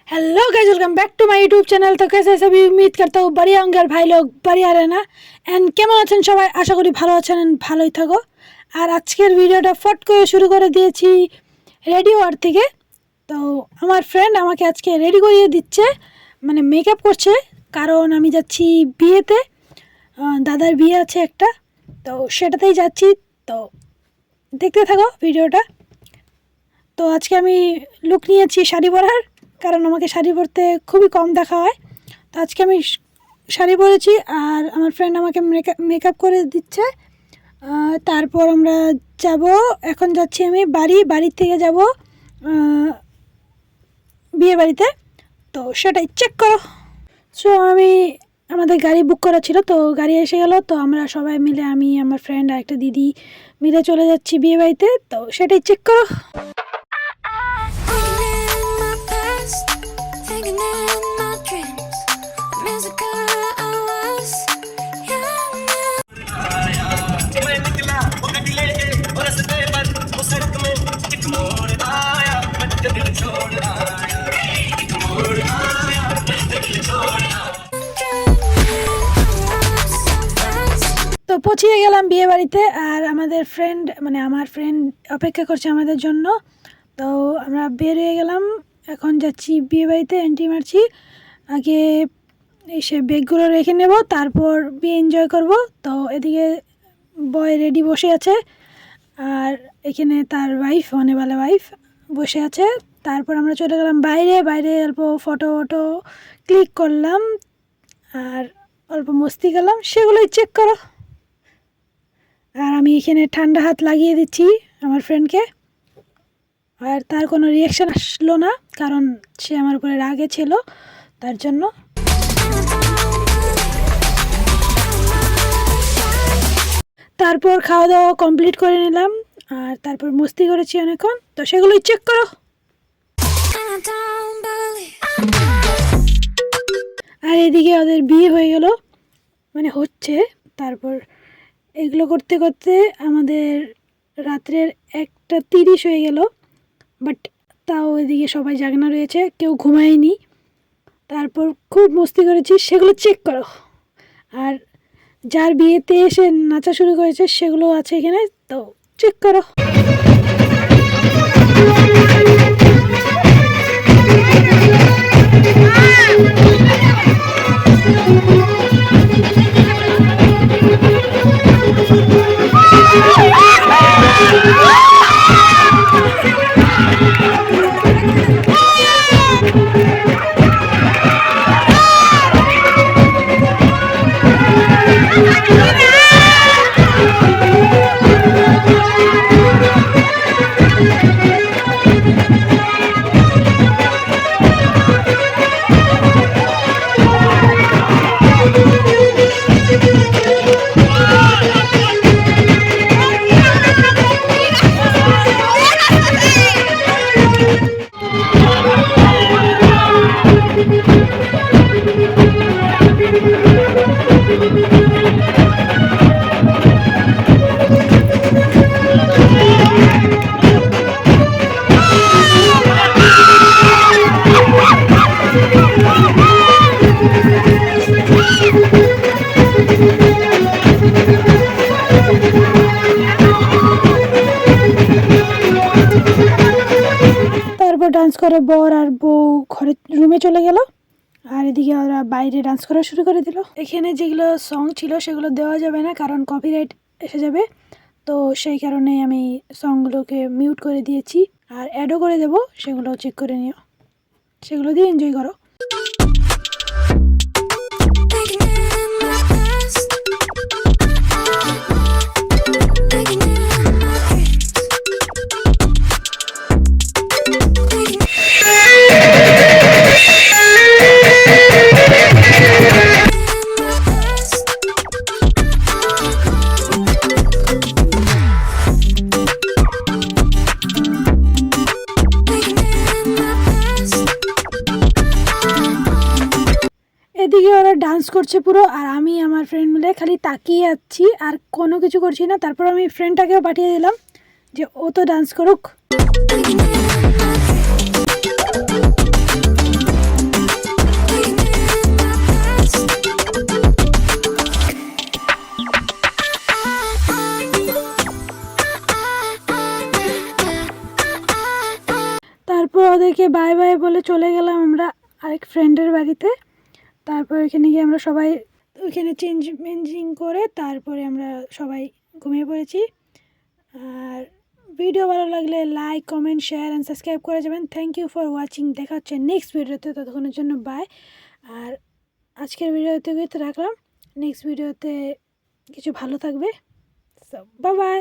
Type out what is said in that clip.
Hello guys, welcome back to my YouTube channel. तो कैसे सभी, उम्मीद करता हूँ बढ़िया होंगे और भाई लोग बढ़िया रहना। एंड কেমন আছেন সবাই? আশা করি ভালো আছেন, ভালোই থাকো। আর আজকের ভিডিওটা ফট করে শুরু করে দিয়েছি রেডিও আর থেকে। তো আমার ফ্রেন্ড আমাকে আজকে রেডি করিয়ে দিচ্ছে, মানে মেকআপ করছে, কারণ আমি যাচ্ছি বিয়েতে। দাদার বিয়ে আছে একটা, তো সেটাতেই যাচ্ছি। তো দেখতে থাকো ভিডিওটা। তো আজকে আমি লুক নিয়েছি শাড়ি পরার, কারণ আমাকে শাড়ি পরতে খুবই কম দেখা হয়। তো আজকে আমি শাড়ি পরেছি আর আমার ফ্রেন্ড আমাকে মেকআপ করে দিচ্ছে। তারপর আমরা যাব, এখন যাচ্ছি আমি বাড়ির থেকে যাব বিয়ে বাড়িতে। তো সেটাই চেক করো। সো আমাদের গাড়ি বুক করা ছিল, তো গাড়ি এসে গেল। তো আমরা সবাই মিলে, আমি, আমার ফ্রেন্ড আর একটা দিদি মিলে চলে যাচ্ছি বিয়ে বাড়িতে। তো সেটাই চেক করো। তো পৌঁছিয়ে গেলাম বিয়ে বাড়িতে, আর আমাদের ফ্রেন্ড, মানে আমার ফ্রেন্ড অপেক্ষা করছে আমাদের জন্য। তো আমরা বের হয়ে গেলাম, এখন যাচ্ছি বিয়ে বাড়িতে। এন্ট্রি মারছি, আগে এসে ব্যাগগুলো রেখে নেব, তারপর বিয়ে এনজয় করব। তো এদিকে বয় রেডি বসে আছে, আর এখানে তার ওয়াইফ, অনেবালা ওয়াইফ বসে আছে। তারপর আমরা চলে গেলাম বাইরে অল্প ফটো ক্লিক করলাম আর অল্প মস্তি করলাম, সেগুলোই চেক করো। আর আমি এখানে ঠান্ডা হাত লাগিয়ে দিচ্ছি আমার ফ্রেন্ডকে, আর তার কোনো রিয়াকশান আসলো না, কারণ সে আমার উপরে রাগে ছিল, তার জন্য। তারপর খাওয়া দাওয়া কমপ্লিট করে নিলাম, আর তারপর মস্তি করেছি অনেকক্ষণ। তো সেগুলোই চেক করো। আর এদিকে ওদের বিয়ে হয়ে গেল, মানে হচ্ছে। তারপর এগুলো করতে করতে আমাদের রাত্রের 1:30 হয়ে গেল, বাট তাও এদিকে সবাই জাগনা রয়েছে, কেউ ঘুমায়নি। তারপর খুব মস্তি করেছি, সেগুলো চেক করো। আর যার বিয়েতে এসে নাচা শুরু করেছে সেগুলো আছে এখানে, তো চেক করো। তারপর ডান্স করে বর আর বউ রুমে চলে গেল, আর এদিকে ওরা বাইরে ডান্স করা শুরু করে দিল। এখানে যেগুলো সং ছিল সেগুলো দেওয়া যাবে না, কারণ কপিরাইট এসে যাবে। তো সেই কারণে আমি সংগুলোকে মিউট করে দিয়েছি, আর অ্যাডও করে দেবো, সেগুলো চেক করে নিও, সেগুলো দিয়ে এনজয় করো। এদিকে ওরা ডান্স করছে পুরো, আর আমি আমার ফ্রেন্ড মিলে খালি তাকিয়ে আছি আর কোনো কিছু করছি না। তারপর আমি ফ্রেন্ডটাকেও পাঠিয়ে দিলাম যে ও তো ডান্স করুক। ওদেরকে বাই বাই বলে চলে গেলাম আমরা আরেক ফ্রেন্ডের বাড়িতে। তারপর এখানে গিয়ে আমরা সবাই ওইখানে চেঞ্জিং করে তারপরে আমরা সবাই ঘুমিয়ে পড়েছি। আর ভিডিও ভালো লাগলে like, comment, share and subscribe করে যাবেন। Thank you for watching. দেখা হচ্ছে নেক্সট ভিডিওতে, ততক্ষণের জন্য বাই। আর আজকের ভিডিওতে রাখলাম, নেক্সট ভিডিওতে কিছু ভালো থাকবে। So bye bye.